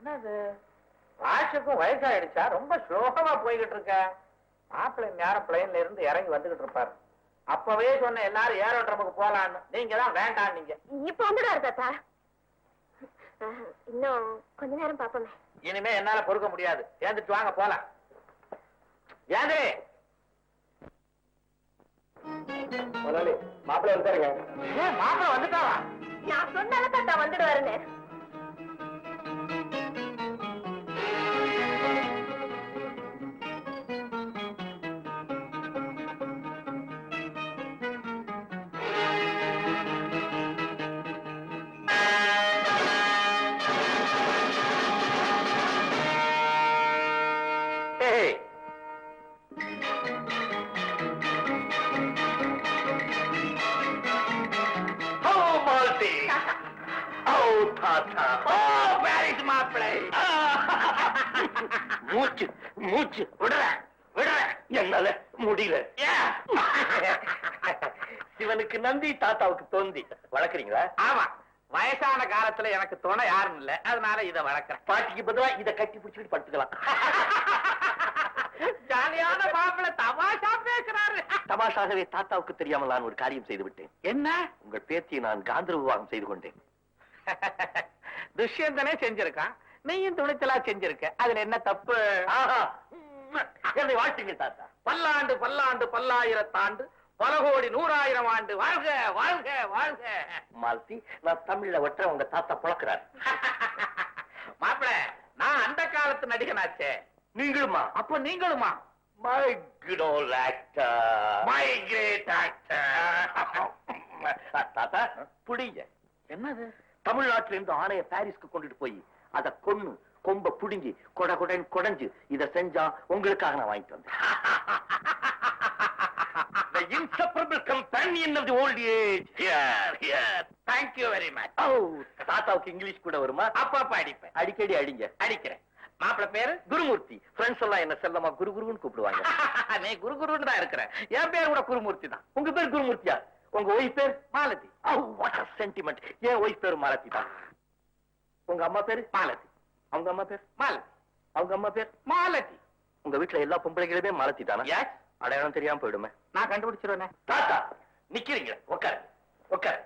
என்னது வாஷுக்கும் வயசாயிடுச்சா? ரொம்ப ஸ்லோகமா போய்கிட்டு இருக்க. மாப்பிள்ளை நேரம் பிளைன்ல இருந்து இறங்கி வந்துகிட்டு இருப்பாரு. அப்பவே சொன்ன எல்லாரும் ஏரோட்ரமுக்கு போலான்னு, நீங்க தான் வேண்டாம். நீங்க இப்ப வந்துடுவாரு தாத்தா. இன்னும் கொஞ்ச நேரம் பாப்போமே. இனிமே என்னால பொறுக்க முடியாது. ஏந்துட்டு வாங்க போலாம். ஏந்தே மாப்பிள்ளை வந்துட்டாருங்க. மாப்பிள்ளை வந்துட்டாவா? நான் சொன்னால தாத்தா வந்துடுவாருன்னு. மூச்சு மூச்சு விடுற விடுற என்னால முடியல. சிவனுக்கு நந்தி, தாத்தாவுக்கு தோந்தி. வளர்க்குறீங்களா? ஆமா, வயசான காலத்துல எனக்கு துணை யாரும் இல்ல, அதனால இத வளர்க்கிறேன். பாட்டிக்கு பதிலா இதை கட்டி பிடிச்சிட்டு படுத்துக்கலாம். ஜாலியான மாப்பிள்ளை தமாஷா பேசுறாரு. தமாஷாகவே தாத்தாவுக்கு தெரியாமல் நான் ஒரு காரியம் செய்து விட்டேன். என்ன? உங்கள் பேத்தியை நான் காந்தர விவாகம் செய்து கொண்டேன். துஷ்யந்தனே செஞ்சிருக்கான், நீயும் துணிச்சலா செஞ்சிருக்க. அதுல என்ன தப்பு? என்னை வாழ்த்துங்க தாத்தா. பல்லாண்டு பல்லாண்டு பல்லாயிரத்தாண்டு பல கோடி 100,000 ஆண்டு வாழ்க வாழ்க வாழ்க. மாலதி, நான் தமிழ்ல ஒற்ற உங்க தாத்தா புழக்கிறார். மாப்பிள்ள, நான் அந்த காலத்து நடிகனாச்சே. நீங்களுமா? அப்ப நீங்களுமா? My good old actor, my great actor. தாத்தா புடிங்க. என்னது? தமிழ்நாட்டில இருந்து ஆணைய பாரிஸ்க்கு கொண்டுட்டு போய் அத கொன்னு கொம்ப புடுங்கி கொட கொடன் கொடைஞ்சு இத செஞ்சா உங்களுக்காக நான் வாங்கிட்டு வந்தேன். The inseparable companion of the old age. Here, here. Thank you very much. தாத்தாவுக்கு இங்கிலீஷ் கூட வருமா? அப்பப்ப அடிப்பேன். அடிக்கடி அடிங்க. அடிக்கிறேன். மாப்பிள்ள பேரு குருமூர்த்தி. ஃப்ரெண்ட்ஸ் எல்லாம் என்ன செல்லமா குரு குருன்னு கூப்பிடுவாங்க. நீ குரு குருன்னு தான் இருக்கிற. என் பேர் கூட குருமூர்த்தி தான். உங்க பேர் குருமூர்த்தியா? உங்க ஒய்ஃப் பேர் Malathi. What a sentiment. N wife பேர் மாலதி தான். உங்க அம்மா பேரு மாலதி. அவங்க அம்மா பேர் மாலதி. அவங்க அம்மா பேர் மாலதி. உங்க வீட்டுல எல்லா பொம்பளைகளுமே மாலதி தானா? எஸ். அடையாளம் தெரியாம போயிடுமே. நான் கண்டுபிடிச்சிருவேனே. தாத்தா நிக்கிறீங்க, உட்காரு உட்காரு.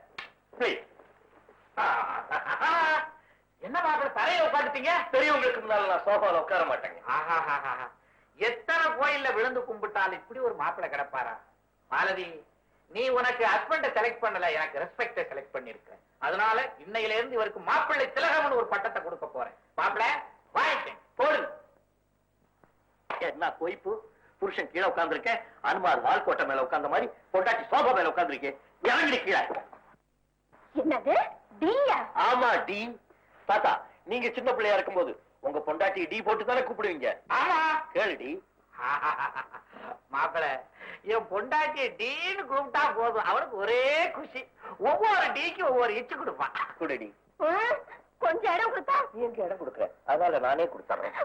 என்ன மாப்பிள்ள தரைய உட்காந்துட்டீங்க? பெரியவங்களுக்கு முன்னால நான் சோஃபால உட்கார மாட்டேங்க. எத்தனை கோயில்ல விழுந்து கும்பிட்டாலும் இப்படி ஒரு மாப்பிள்ள கிடப்பாரா? மாலதி, நீ உனக்கு ஹஸ்பண்ட செலக்ட் பண்ணல, எனக்கு ரெஸ்பெக்ட செலக்ட் பண்ணிருக்க. அதனால இன்னையில இருந்து இவருக்கு மாப்பிள்ளை திலகம்னு ஒரு பட்டத்தை கொடுக்க போறேன். மாப்பிள்ள வாங்கிட்டேன், போடுங்க. என்ன பொய்ப்பு? புருஷன் கீழே உட்கார்ந்துருக்கேன், அனுமார் வால்கோட்டை மேல உட்கார்ந்த மாதிரி பொண்டாட்டி சோஃபா மேல உட்கார்ந்துருக்கேன். இறங்கி கீழே. என்னது? டீயா? ஆமா, டி. தாத்தா, நீங்க சின்ன பிள்ளையா இருக்கும்போது உங்க பொண்டாட்டி டி போட்டு தானே கூப்பிடுவீங்க? ஆமா. கேளுடி. மாப்பிள்ள, என் பொண்டாட்டிய டீன்னு கூப்பிட்டா போதும், அவனுக்கு ஒரே குஷி. ஒவ்வொரு டீக்கு ஒவ்வொரு இச்சு கொடுப்பான். குடுடி. கொஞ்சம் இடம் கொடுத்தா? எங்க இடம் கொடுக்குறேன், அதனால நானே கொடுத்துறேன்.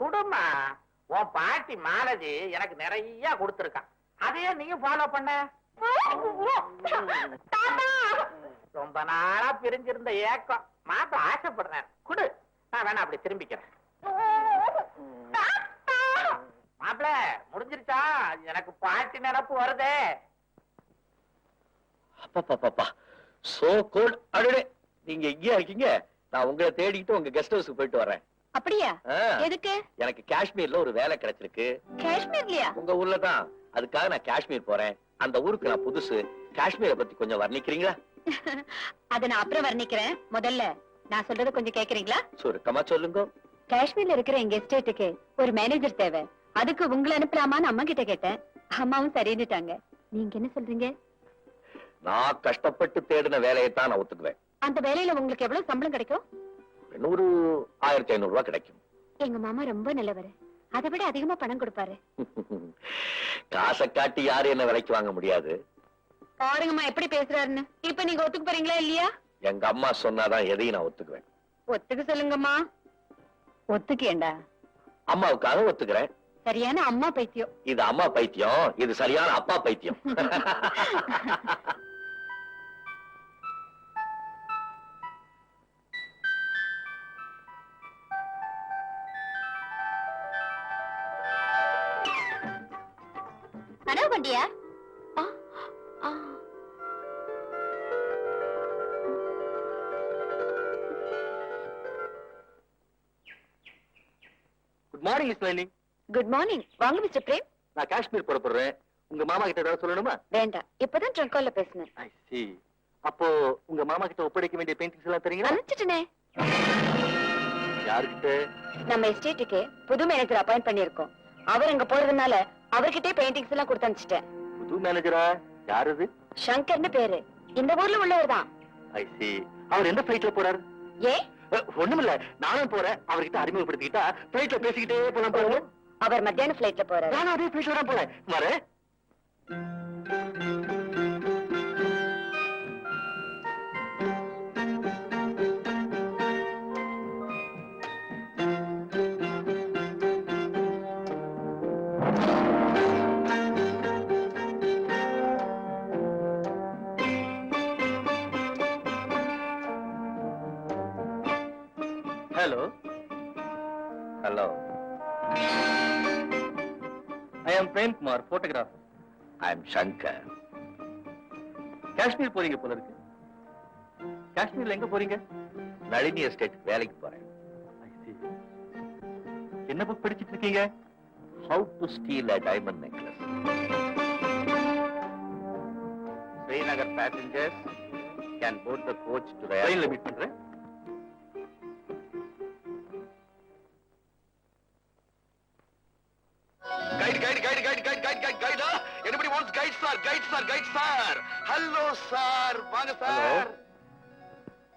குடுமா, உன் பாட்டி மாலதி எனக்கு நிறைய கொடுத்துருக்கான். அதையே நீயும் ஃபாலோ பண்ண. ரொம்ப நாளா பிரிஞ்சிருந்த ஏக்கம் மாத்த ஆசைப்படுறேன். குடு, நான் வேணா அப்படி திரும்பிக்கிறேன். மாப்பிள, முடிஞ்சிருச்சா? எனக்கு பாட்டி நினப்பு வருதே. அப்பா சோ கோல்ட். அடடே, நீங்க எங்கேயா இருக்கீங்க? நான் உங்களை தேடிட்டு உங்க கெஸ்ட் ஹவுஸ்க்கு போயிட்டு வரேன். அப்படியா? எதுக்கு? எனக்கு காஷ்மீர்ல ஒரு வேலை கிடைச்சிருக்கு. காஷ்மீர்லயா? உங்க ஊர்ல தான். அதுக்காக நான் காஷ்மீர் போறேன். அந்த ஊருக்கு நான் புதுசு. காஷ்மீரை பத்தி கொஞ்சம் வர்ணிக்கிறீங்களா? அத நான் அப்புறம் வர்ணிக்கிறேன். முதல்ல நான் சொல்றது கொஞ்சம் கேக்குறீங்களா? சுருக்கமா சொல்லுங்க. காஷ்மீர்ல இருக்கிற எங்க எஸ்டேட்டுக்கு ஒரு மேனேஜர் தேவை. அதுக்கு உங்களை அனுப்பலாமான்னு அம்மா கிட்ட கேட்டேன். அம்மாவும் சரின்னுட்டாங்க. நீங்க என்ன சொல்றீங்க? நான் கஷ்டப்பட்டு தேடின வேலையை தான் நான் ஒத்துக்குவேன். அந்த வேலையில உங்களுக்கு எவ்வளவு சம்பளம் கிடைக்கும்? 1500 ரூபாய் கிடைக்கும். எங்க மாமா ரொம்ப நல்லவர். அதை விட அதிகமா பணம் கொடுப்பாரு. காசை காட்டி யாரும் என்ன விலைக்கு வாங்க முடியாது. பாருங்கம்மா எப்படி பேசுறாருன்னு. இப்ப நீங்க ஒத்துக்கு போறீங்களா இல்லையா? எங்க அம்மா சொன்னாதான் எதையும் நான் ஒத்துக்குவேன். ஒத்துக்க சொல்லுங்கம்மா. ஒத்துக்கேண்டா. அம்மாவுக்காக ஒத்துக்கிறேன். சரியான அம்மா பைத்தியம். இது அம்மா பைத்தியம், இது சரியான அப்பா பைத்தியம். கனவு கண்டியா? Good morning miss Nalini. Good morning. வாங்க மிஸ்டர் பிரேம். நான் காஷ்மீர் புறப்படுறேன். உங்க மாமா கிட்ட ஏதாவது சொல்லணுமா? வேண்டாம், இப்பதான் ட்ரங்க் கால்ல பேசினேன். ஐ see. அப்போ உங்க மாமா கிட்ட ஒப்படைக்க வேண்டிய பெயிண்டிங்ஸ் எல்லாம் தரீங்களா? அனுப்பிச்சிட்டனே. யாருக்கிட்ட? நம்ம எஸ்டேட்டுக்கு புது மேனேஜர் அப்பாயிண்ட் பண்ணிருக்கோம். அவர் அங்க போறதுனால அவர்கிட்டே பெயிண்டிங்ஸ் எல்லாம் கொடுத்து அனுப்பிச்சிட்டேன். புது மேனேஜரா? யார் அது? சங்கர்னு பேரு. இந்த ஊர்ல உள்ளவர் தான். ஐ see. அவர் எந்த ஃபிளைட்ல போறாரு? ஏ ஒண்ணுமில்ல, நானும் போறேன். அவர்கிட்ட அறிமுகப்படுத்திக்கிட்டா ஃபிளைட்ல பேசிக்கிட்டே போலாம் பாருங்க. அவர் மத்தியான ஃபிளைட்ல போறாரு. நானும் அதே ஃபிளைட்ல தான் போறேன். வரேன். Hello. Hello. I am Prem Kumar, photographer. I am Shankar. Kashmir போறீங்க போல இருக்கு. காஷ்மீர்ல எங்க போறீங்க? நளினி எஸ்டேட் வேலைக்கு போறேன். I see. என்ன புக் படிச்சிட்டு இருக்கீங்க? How to steal a diamond necklace. Srinagar passengers can board the coach to the ட்ரெயின்ல airport. மீட் பண்றேன். Guide. Anybody wants guide, sir? Hello, sir. வாங்க சார்.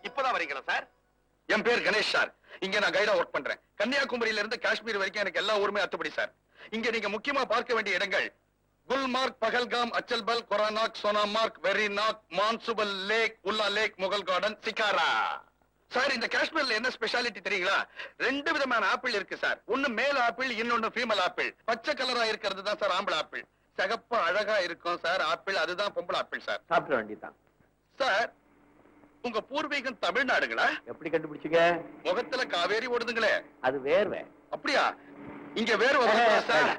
இப்பதான் வரீங்களா சார்? என் பேர் கணேஷ் சார். இங்க நான் கைடா ஒர்க் பண்றேன். கன்னியாகுமரியில இருந்து காஷ்மீர் வரைக்கும் எனக்கு எல்லா ஊருமே அத்துப்படி சார். இங்க நீங்க முக்கியமா பார்க்க வேண்டிய இடங்கள் குல்மார்க், பகல்காம், அச்சல்பல், கொரானாக், சோனாமார்க், வெரிநாக், மான்சுபல் லேக், உல்லா லேக், முகல் கார்டன், சிகாரா. சார், இந்த காஷ்மீர்ல என்ன ஸ்பெஷாலிட்டி தெரியுங்களா? 2 விதமான ஆப்பிள் இருக்கு சார். ஒன்னு மேல் ஆப்பிள், இன்னொன்னு ஃபீமேல் ஆப்பிள். பச்சை கலரா இருக்கிறது தான் சார் ஆம்பளை ஆப்பிள். சிகப்பா அழகா இருக்கும் சார் ஆப்பிள், அதுதான் பொம்பளை ஆப்பிள் சார். சாப்பிட வேண்டியதான். சார், உங்க பூர்வீகம் தமிழ்நாடுங்களா? எப்படி கண்டுபிடிச்சீங்க? முகத்துல காவேரி ஓடுதுங்களே. அது வேர்வை. அப்படியா? இங்க வேறு சார்.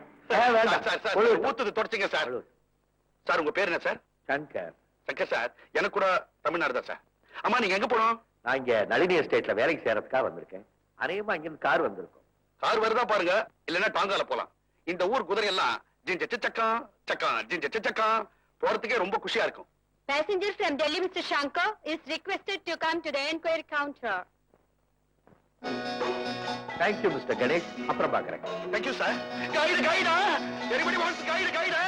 வேண்டாம். சார், சார், ஒழுங்கு. ஊத்துது தொடச்சிங்க சார். சார், உங்க பேர் என்ன சார்? சங்கர். சங்கர் சார், எனக்கு கூட தமிழ்நாடு தான் சார். அம்மா, நீங்க எங்க போனோம்? நான் இங்க நளினி எஸ்டேட்ல வேலைக்கு சேரதுக்காக வந்திருக்கேன். அநேகமா இங்க கார் வந்திருக்கும். கார் வருதா பாருங்க, இல்லன்னா டாங்கால போலாம். இந்த ஊர் குதிரை எல்லாம் ஜிஞ்ச சக்கா சக்கா ஜிஞ்ச சக்கா போறதுக்கே ரொம்ப குஷியா இருக்கும். Passenger from Delhi, Mr. Shankar, is requested to come to the enquiry counter. Thank you mister Ganesh. அப்புறம் பாக்குறேன். Thank you, sir. Guide. Anybody wants guide?